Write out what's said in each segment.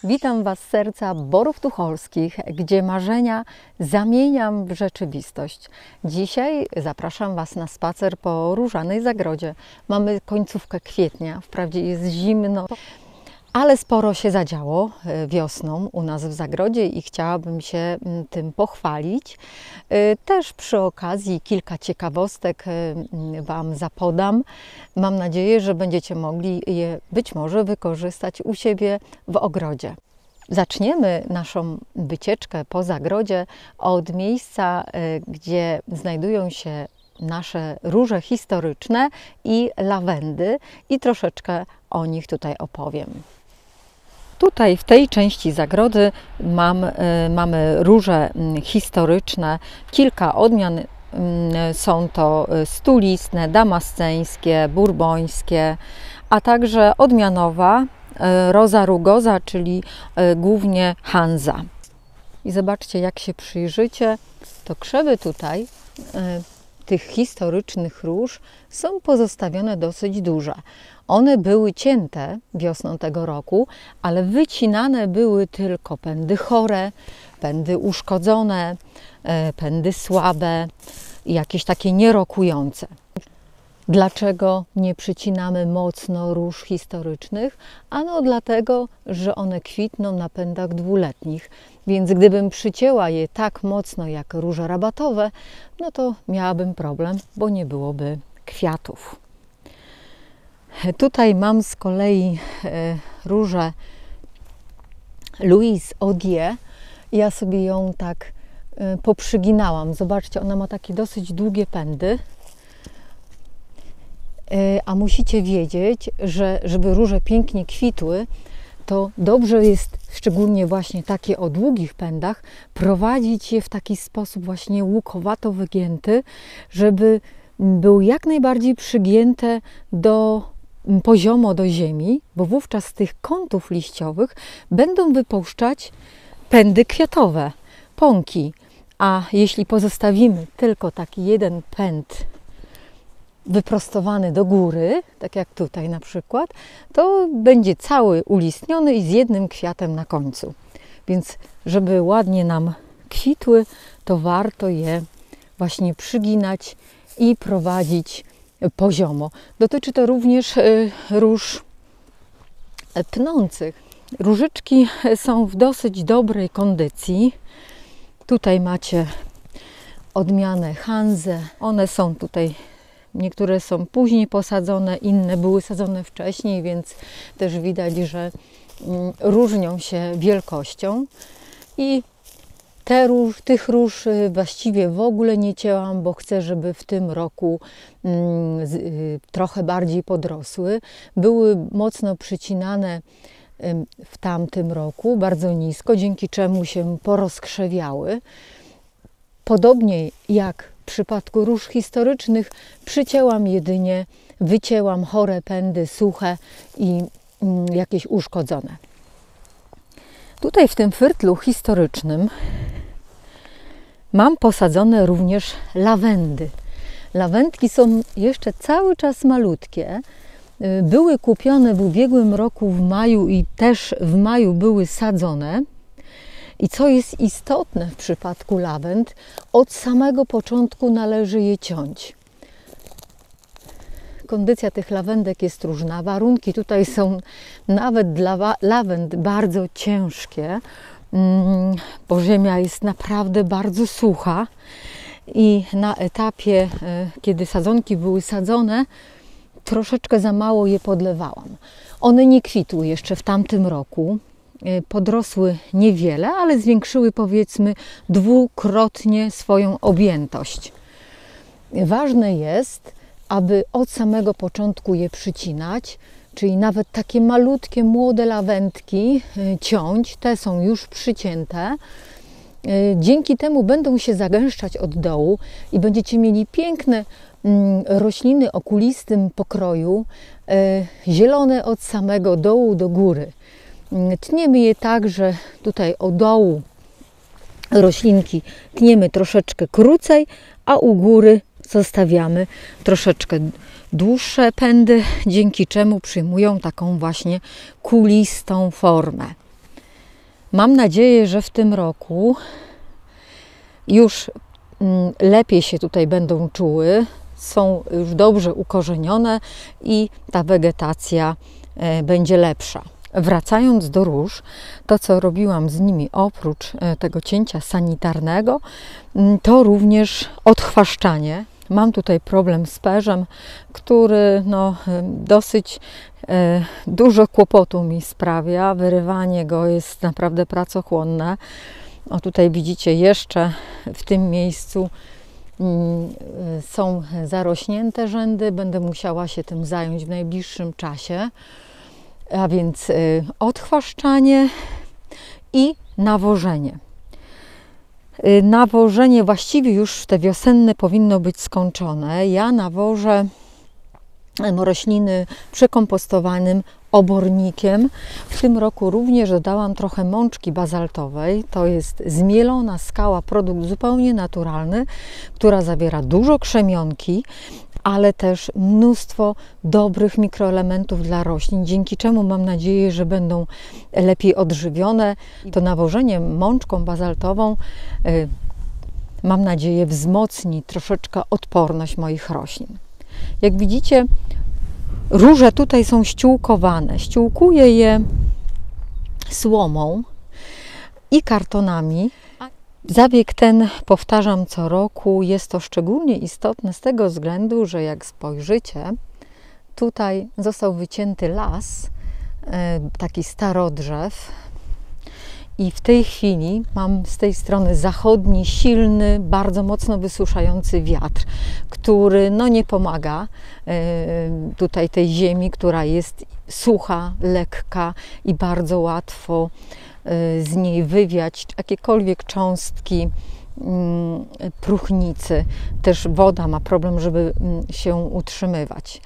Witam Was z serca Borów Tucholskich, gdzie marzenia zamieniam w rzeczywistość. Dzisiaj zapraszam Was na spacer po Różanej Zagrodzie. Mamy końcówkę kwietnia, wprawdzie jest zimno, ale sporo się zadziało wiosną u nas w Zagrodzie i chciałabym się tym pochwalić. Też przy okazji kilka ciekawostek Wam zapodam. Mam nadzieję, że będziecie mogli je być może wykorzystać u siebie w ogrodzie. Zaczniemy naszą wycieczkę po Zagrodzie od miejsca, gdzie znajdują się nasze róże historyczne i lawendy i troszeczkę o nich tutaj opowiem. Tutaj w tej części zagrody mamy róże historyczne, kilka odmian. Są to stulistne, damasceńskie, bourbońskie, a także odmianowa Rosa rugosa, czyli głównie Hansa. I zobaczcie, jak się przyjrzycie, to krzewy tutaj tych historycznych róż są pozostawione dosyć duże. One były cięte wiosną tego roku, ale wycinane były tylko pędy chore, pędy uszkodzone, pędy słabe i jakieś takie nierokujące. Dlaczego nie przycinamy mocno róż historycznych? Ano dlatego, że one kwitną na pędach dwuletnich, więc gdybym przycięła je tak mocno jak róże rabatowe, no to miałabym problem, bo nie byłoby kwiatów. Tutaj mam z kolei różę Louise Odier. Ja sobie ją tak poprzyginałam. Zobaczcie, ona ma takie dosyć długie pędy. A musicie wiedzieć, że żeby róże pięknie kwitły, to dobrze jest, szczególnie właśnie takie o długich pędach, prowadzić je w taki sposób właśnie łukowato wygięty, żeby był jak najbardziej przygięte poziomo do ziemi, bo wówczas z tych kątów liściowych będą wypuszczać pędy kwiatowe, pąki. A jeśli pozostawimy tylko taki jeden pęd wyprostowany do góry, tak jak tutaj na przykład, to będzie cały ulistniony i z jednym kwiatem na końcu. Więc żeby ładnie nam kwitły, to warto je właśnie przyginać i prowadzić poziomo. Dotyczy to również róż pnących. Różyczki są w dosyć dobrej kondycji. Tutaj macie odmianę Hansę. One są tutaj, niektóre są później posadzone, inne były sadzone wcześniej, więc też widać, że różnią się wielkością. I tych róż właściwie w ogóle nie cięłam, bo chcę, żeby w tym roku trochę bardziej podrosły. Były mocno przycinane w tamtym roku, bardzo nisko, dzięki czemu się porozkrzewiały. Podobnie jak w przypadku róż historycznych, przycięłam jedynie, wycięłam chore pędy, suche i jakieś uszkodzone. Tutaj w tym fyrtlu historycznym mam posadzone również lawendy. Lawendki są jeszcze cały czas malutkie. Były kupione w ubiegłym roku w maju i też w maju były sadzone. I co jest istotne w przypadku lawend, od samego początku należy je ciąć. Kondycja tych lawendek jest różna. Warunki tutaj są nawet dla lawend bardzo ciężkie, bo ziemia jest naprawdę bardzo sucha i na etapie, kiedy sadzonki były sadzone, troszeczkę za mało je podlewałam. One nie kwitły jeszcze w tamtym roku. Podrosły niewiele, ale zwiększyły powiedzmy dwukrotnie swoją objętość. Ważne jest, aby od samego początku je przycinać, czyli nawet takie malutkie, młode lawendki ciąć, te są już przycięte. Dzięki temu będą się zagęszczać od dołu i będziecie mieli piękne rośliny o kulistym pokroju, zielone od samego dołu do góry. Tniemy je tak, że tutaj o dołu roślinki tniemy troszeczkę krócej, a u góry zostawiamy troszeczkę dłuższe pędy, dzięki czemu przyjmują taką właśnie kulistą formę. Mam nadzieję, że w tym roku już lepiej się tutaj będą czuły, są już dobrze ukorzenione i ta wegetacja będzie lepsza. Wracając do róż, to co robiłam z nimi oprócz tego cięcia sanitarnego, to również odchwaszczanie. Mam tutaj problem z perzem, który dosyć dużo kłopotu mi sprawia. Wyrywanie go jest naprawdę pracochłonne. O, tutaj widzicie, jeszcze w tym miejscu są zarośnięte rzędy. Będę musiała się tym zająć w najbliższym czasie. A więc odchwaszczanie i nawożenie. Nawożenie właściwie już te wiosenne powinno być skończone. Ja nawożę rośliny przekompostowanym obornikiem. W tym roku również dodałam trochę mączki bazaltowej. To jest zmielona skała, produkt zupełnie naturalny, która zawiera dużo krzemionki, ale też mnóstwo dobrych mikroelementów dla roślin, dzięki czemu mam nadzieję, że będą lepiej odżywione. To nawożenie mączką bazaltową, mam nadzieję, wzmocni troszeczkę odporność moich roślin. Jak widzicie, róże tutaj są ściółkowane. Ściółkuję je słomą i kartonami. Zabieg ten powtarzam co roku. Jest to szczególnie istotne z tego względu, że jak spojrzycie, tutaj został wycięty las, taki starodrzew, i w tej chwili mam z tej strony zachodni, silny, bardzo mocno wysuszający wiatr, który nie pomaga tutaj tej ziemi, która jest sucha, lekka i bardzo łatwo z niej wywiać jakiekolwiek cząstki próchnicy. Też woda ma problem, żeby się utrzymywać.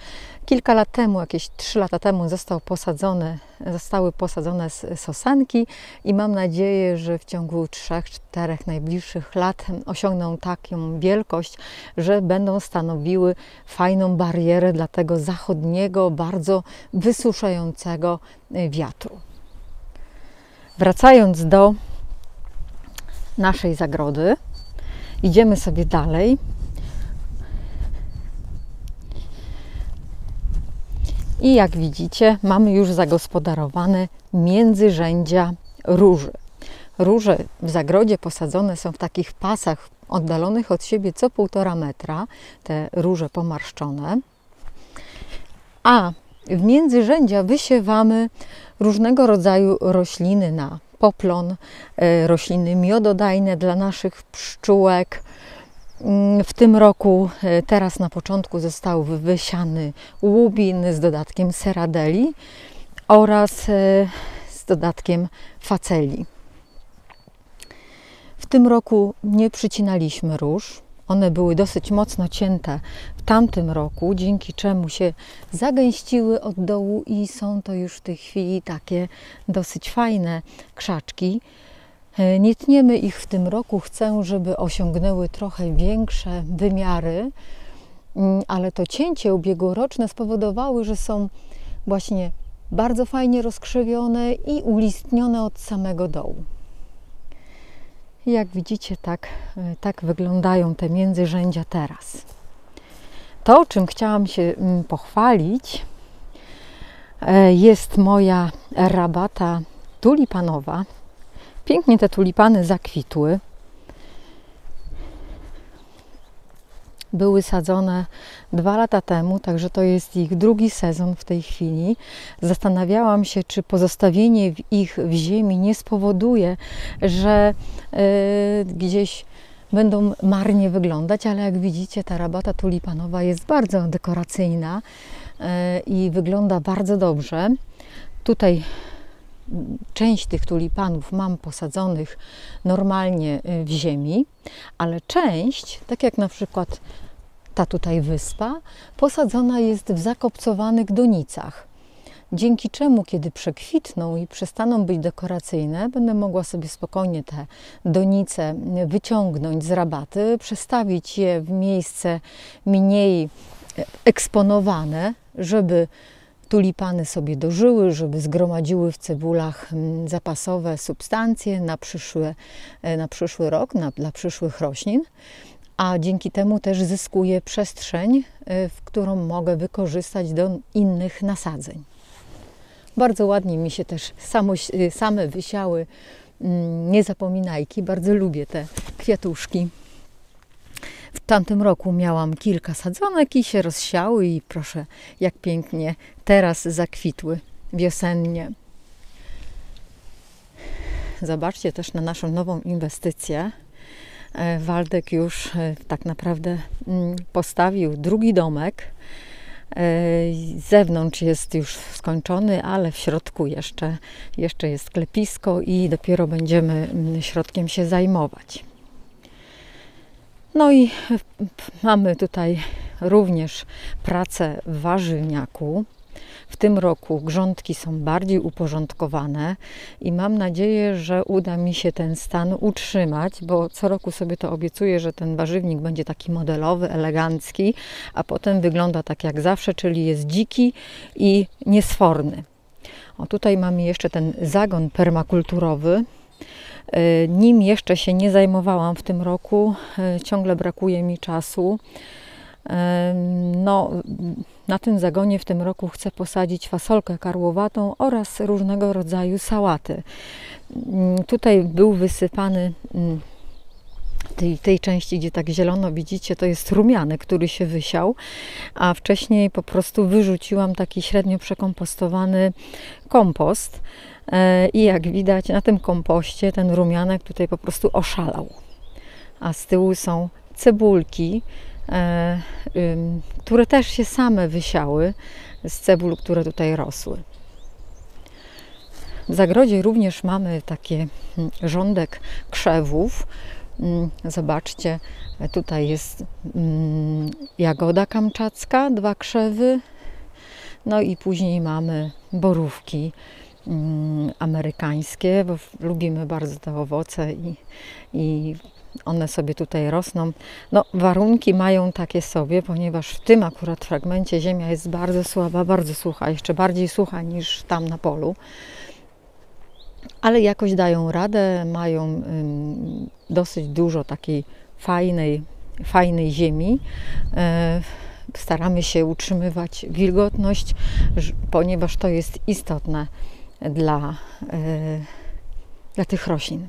Kilka lat temu, jakieś 3 lata temu zostały posadzone sosanki i mam nadzieję, że w ciągu 3-4 najbliższych lat osiągną taką wielkość, że będą stanowiły fajną barierę dla tego zachodniego, bardzo wysuszającego wiatru. Wracając do naszej zagrody, idziemy sobie dalej. I jak widzicie, mamy już zagospodarowane międzyrzędzia róży. Róże w zagrodzie posadzone są w takich pasach oddalonych od siebie co 1,5 metra, te róże pomarszczone. A w międzyrzędzia wysiewamy różnego rodzaju rośliny na poplon, rośliny miododajne dla naszych pszczółek. W tym roku, teraz na początku, został wysiany łubin z dodatkiem seradeli oraz z dodatkiem faceli. W tym roku nie przycinaliśmy róż. One były dosyć mocno cięte w tamtym roku, dzięki czemu się zagęściły od dołu i są to już w tej chwili takie dosyć fajne krzaczki. Nie tniemy ich w tym roku. Chcę, żeby osiągnęły trochę większe wymiary, ale to cięcie ubiegłoroczne spowodowało, że są właśnie bardzo fajnie rozkrzywione i ulistnione od samego dołu. Jak widzicie, tak wyglądają te międzyrzędzia teraz. To, o czym chciałam się pochwalić, jest moja rabata tulipanowa. Pięknie te tulipany zakwitły. Były sadzone 2 lata temu, także to jest ich drugi sezon w tej chwili. Zastanawiałam się, czy pozostawienie ich w ziemi nie spowoduje, że gdzieś będą marnie wyglądać, ale jak widzicie, ta rabata tulipanowa jest bardzo dekoracyjna i wygląda bardzo dobrze. Tutaj część tych tulipanów mam posadzonych normalnie w ziemi, ale część, tak jak na przykład ta tutaj wyspa, posadzona jest w zakopcowanych donicach. Dzięki czemu, kiedy przekwitną i przestaną być dekoracyjne, będę mogła sobie spokojnie te donice wyciągnąć z rabaty, przestawić je w miejsce mniej eksponowane, żeby Tulipany sobie dożyły, żeby zgromadziły w cebulach zapasowe substancje na przyszły rok, dla przyszłych roślin, a dzięki temu też zyskuję przestrzeń, w którą mogę wykorzystać do innych nasadzeń. Bardzo ładnie mi się też same wysiały niezapominajki. Bardzo lubię te kwiatuszki. W tamtym roku miałam kilka sadzonek i się rozsiały i proszę, jak pięknie teraz zakwitły wiosennie. Zobaczcie też na naszą nową inwestycję. Waldek już tak naprawdę postawił drugi domek. Z zewnątrz jest już skończony, ale w środku jeszcze jest klepisko i dopiero będziemy środkiem się zajmować. No i mamy tutaj również pracę w warzywniaku. W tym roku grządki są bardziej uporządkowane i mam nadzieję, że uda mi się ten stan utrzymać, bo co roku sobie to obiecuję, że ten warzywnik będzie taki modelowy, elegancki, a potem wygląda tak jak zawsze, czyli jest dziki i niesforny. O, tutaj mamy jeszcze ten zagon permakulturowy. Nim jeszcze się nie zajmowałam w tym roku, ciągle brakuje mi czasu. No, na tym zagonie w tym roku chcę posadzić fasolkę karłowatą oraz różnego rodzaju sałaty. Tutaj był wysypany, tej części, gdzie tak zielono widzicie, to jest rumianek, który się wysiał, a wcześniej po prostu wyrzuciłam taki średnio przekompostowany kompost i jak widać na tym kompoście ten rumianek tutaj po prostu oszalał. A z tyłu są cebulki, które też się same wysiały z cebul, które tutaj rosły. W zagrodzie również mamy taki rządek krzewów. Zobaczcie, tutaj jest jagoda kamczacka, 2 krzewy, no i później mamy borówki amerykańskie, bo lubimy bardzo te owoce i one sobie tutaj rosną. No, warunki mają takie sobie, ponieważ w tym akurat fragmencie ziemia jest bardzo słaba, bardzo sucha, jeszcze bardziej sucha niż tam na polu. Ale jakoś dają radę, mają dosyć dużo takiej fajnej ziemi. Staramy się utrzymywać wilgotność, ponieważ to jest istotne dla tych roślin.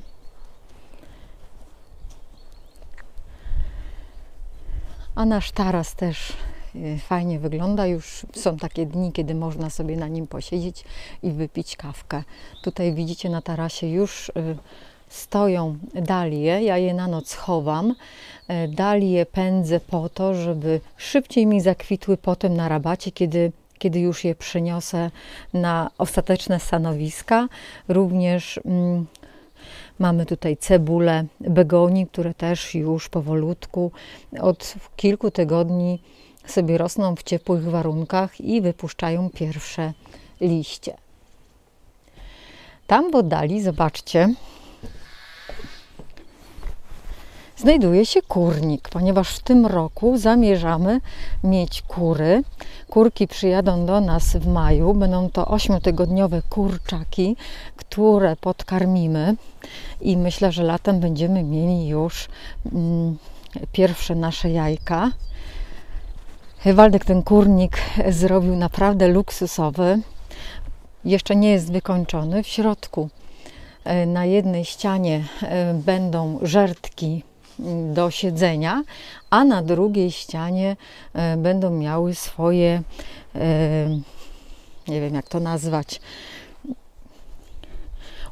A nasz taras też fajnie wygląda. Już są takie dni, kiedy można sobie na nim posiedzieć i wypić kawkę. Tutaj widzicie na tarasie już stoją dalie. Ja je na noc chowam. Dalie pędzę po to, żeby szybciej mi zakwitły potem na rabacie, kiedy już je przyniosę na ostateczne stanowiska. Również mamy tutaj cebule begonii, które też już powolutku od kilku tygodni sobie rosną w ciepłych warunkach i wypuszczają pierwsze liście. Tam w oddali, zobaczcie, znajduje się kurnik, ponieważ w tym roku zamierzamy mieć kury. Kurki przyjadą do nas w maju. Będą to 8-tygodniowe kurczaki, które podkarmimy i myślę, że latem będziemy mieli już pierwsze nasze jajka. Waldek ten kurnik zrobił naprawdę luksusowy. Jeszcze nie jest wykończony. W środku na jednej ścianie będą żertki do siedzenia, a na drugiej ścianie będą miały swoje, nie wiem jak to nazwać,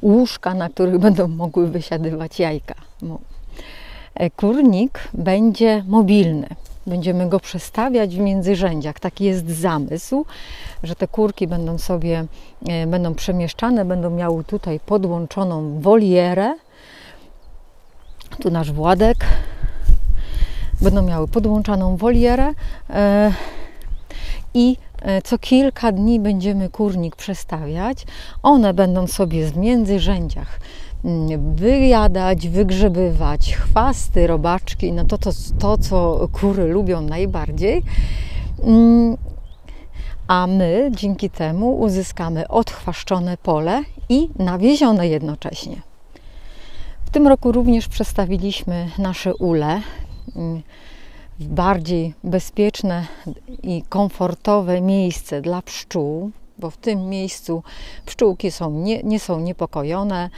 łóżka, na których będą mogły wysiadywać jajka. Kurnik będzie mobilny. Będziemy go przestawiać w międzyrzędziach. Taki jest zamysł, że te kurki będą przemieszczane, będą miały tutaj podłączoną wolierę. Tu nasz Władek. Będą miały podłączoną wolierę i co kilka dni będziemy kurnik przestawiać. One będą sobie w międzyrzędziach wyjadać, wygrzebywać chwasty, robaczki, no to co kury lubią najbardziej. a my dzięki temu uzyskamy odchwaszczone pole i nawiezione jednocześnie. W tym roku również przestawiliśmy nasze ule w bardziej bezpieczne i komfortowe miejsce dla pszczół, bo w tym miejscu pszczółki nie są niepokojone,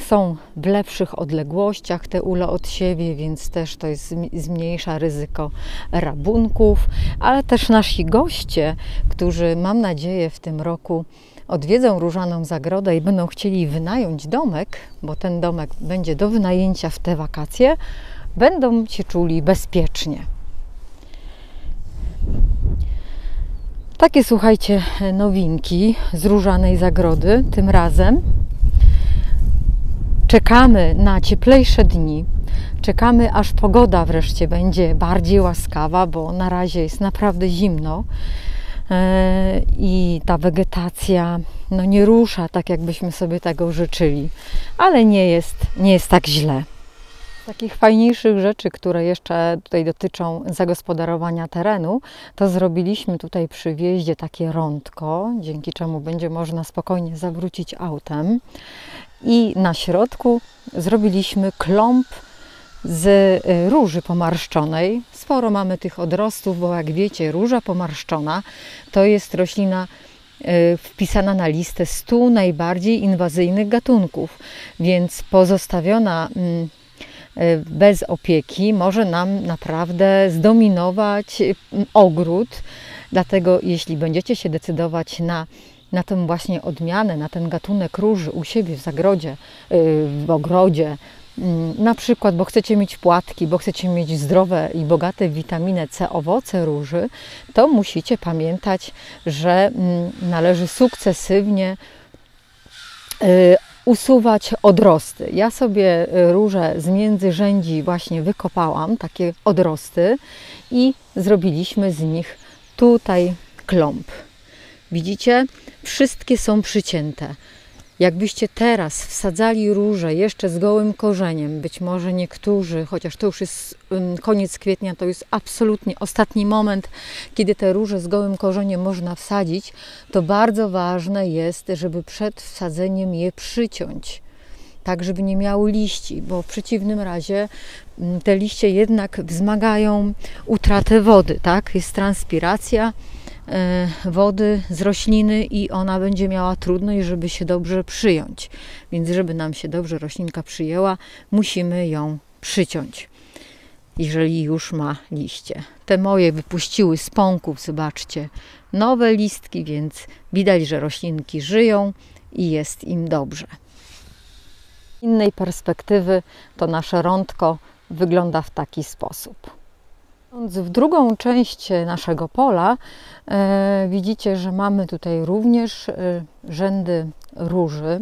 są w lepszych odległościach te ule od siebie, więc też to zmniejsza ryzyko rabunków, ale też nasi goście, którzy mam nadzieję w tym roku odwiedzą Różaną Zagrodę i będą chcieli wynająć domek, bo ten domek będzie do wynajęcia w te wakacje, będą się czuli bezpiecznie. Takie, słuchajcie, nowinki z Różanej Zagrody tym razem. Czekamy na cieplejsze dni, czekamy aż pogoda wreszcie będzie bardziej łaskawa, bo na razie jest naprawdę zimno i ta wegetacja nie rusza tak, jakbyśmy sobie tego życzyli, ale nie jest tak źle. Z takich fajniejszych rzeczy, które jeszcze tutaj dotyczą zagospodarowania terenu, to zrobiliśmy tutaj przy wjeździe takie rądko, dzięki czemu będzie można spokojnie zawrócić autem. I na środku zrobiliśmy klomp z róży pomarszczonej. Sporo mamy tych odrostów, bo jak wiecie, róża pomarszczona to jest roślina wpisana na listę 100 najbardziej inwazyjnych gatunków, więc pozostawiona bez opieki może nam naprawdę zdominować ogród. Dlatego jeśli będziecie się decydować na tę właśnie odmianę, na ten gatunek róży u siebie w zagrodzie, w ogrodzie, na przykład, bo chcecie mieć płatki, bo chcecie mieć zdrowe i bogate w witaminę C owoce róży, to musicie pamiętać, że należy sukcesywnie usuwać odrosty. Ja sobie róże z międzyrzędzi właśnie wykopałam, takie odrosty, i zrobiliśmy z nich tutaj klomp. Widzicie? Wszystkie są przycięte. Jakbyście teraz wsadzali róże jeszcze z gołym korzeniem, być może niektórzy, chociaż to już jest koniec kwietnia, to jest absolutnie ostatni moment, kiedy te róże z gołym korzeniem można wsadzić, to bardzo ważne jest, żeby przed wsadzeniem je przyciąć, tak żeby nie miały liści, bo w przeciwnym razie te liście jednak wzmagają utratę wody, tak? Jest transpiracja wody z rośliny i ona będzie miała trudność, żeby się dobrze przyjąć. Więc żeby nam się dobrze roślinka przyjęła, musimy ją przyciąć, jeżeli już ma liście. Te moje wypuściły z pąków, zobaczcie, nowe listki, więc widać, że roślinki żyją i jest im dobrze. Z innej perspektywy to nasze rądko wygląda w taki sposób. W drugą część naszego pola widzicie, że mamy tutaj również rzędy róży.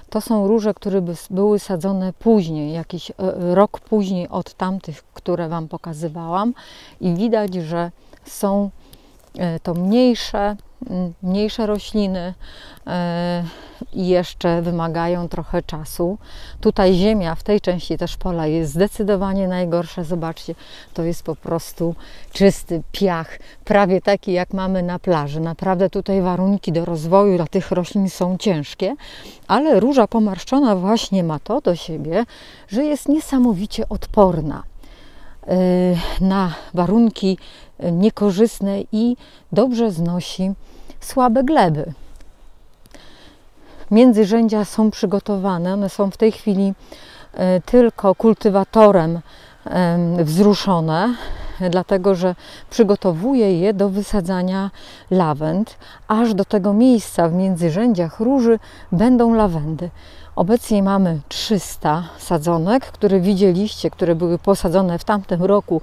To są róże, które były sadzone później, jakiś rok później od tamtych, które Wam pokazywałam, i widać, że są to mniejsze rośliny i jeszcze wymagają trochę czasu. Tutaj ziemia w tej części też pola jest zdecydowanie najgorsza. Zobaczcie, to jest po prostu czysty piach, prawie taki jak mamy na plaży. Naprawdę tutaj warunki do rozwoju dla tych roślin są ciężkie, ale róża pomarszczona właśnie ma to do siebie, że jest niesamowicie odporna na warunki niekorzystne i dobrze znosi słabe gleby. Międzyrzędzia są przygotowane, one są w tej chwili tylko kultywatorem wzruszone, dlatego że przygotowuję je do wysadzania lawend. Aż do tego miejsca w międzyrzędziach róży będą lawendy. Obecnie mamy 300 sadzonek, które widzieliście, które były posadzone w tamtym roku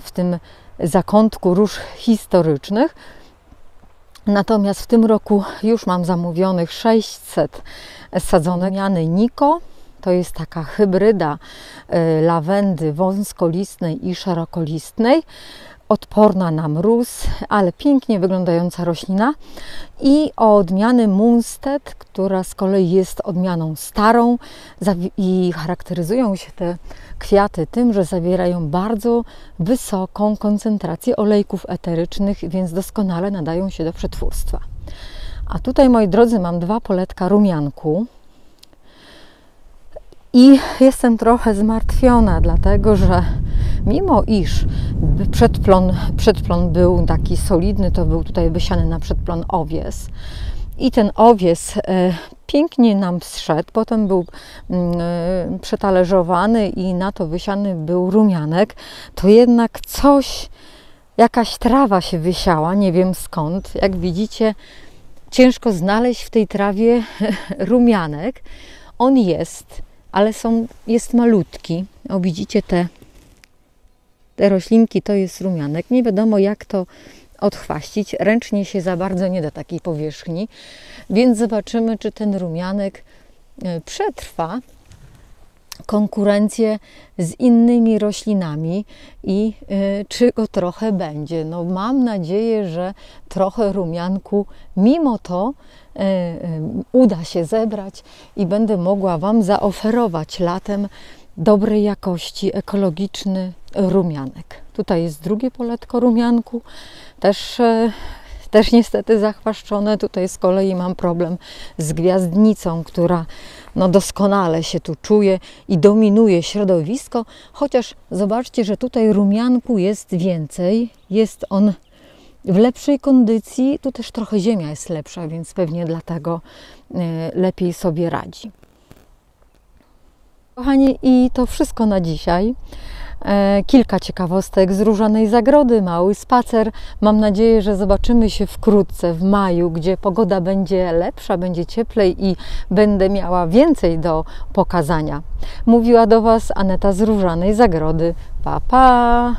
w tym zakątku róż historycznych. Natomiast w tym roku już mam zamówionych 600 sadzonek miany Niko. To jest taka hybryda lawendy wąskolistnej i szerokolistnej. odporna na mróz, ale pięknie wyglądająca roślina. I odmiany Munstead, która z kolei jest odmianą starą i charakteryzują się te kwiaty tym, że zawierają bardzo wysoką koncentrację olejków eterycznych, więc doskonale nadają się do przetwórstwa. A tutaj, moi drodzy, mam 2 poletka rumianku. I jestem trochę zmartwiona, dlatego że mimo iż przedplon był taki solidny, to był tutaj wysiany na przedplon owies. I ten owies pięknie nam zszedł, potem był przetalerzowany i na to wysiany był rumianek, to jednak jakaś trawa się wysiała, nie wiem skąd. Jak widzicie, ciężko znaleźć w tej trawie rumianek. On jest, ale jest malutki. O, widzicie te roślinki, to jest rumianek. Nie wiadomo, jak to odchwaścić. Ręcznie się za bardzo nie da takiej powierzchni, więc zobaczymy, czy ten rumianek przetrwa konkurencję z innymi roślinami i czy go trochę będzie. No, mam nadzieję, że trochę rumianku mimo to uda się zebrać i będę mogła Wam zaoferować latem dobrej jakości, ekologiczny rumianek. Tutaj jest drugie poletko rumianku, też niestety zachwaszczone. Tutaj z kolei mam problem z gwiazdnicą, która no doskonale się tu czuje i dominuje środowisko, chociaż zobaczcie, że tutaj rumianku jest więcej, jest on w lepszej kondycji, tu też trochę ziemia jest lepsza, więc pewnie dlatego lepiej sobie radzi. Kochani, i to wszystko na dzisiaj. Kilka ciekawostek z Różanej Zagrody, mały spacer. Mam nadzieję, że zobaczymy się wkrótce w maju, gdzie pogoda będzie lepsza, będzie cieplej i będę miała więcej do pokazania. Mówiła do Was Aneta z Różanej Zagrody. Pa, pa!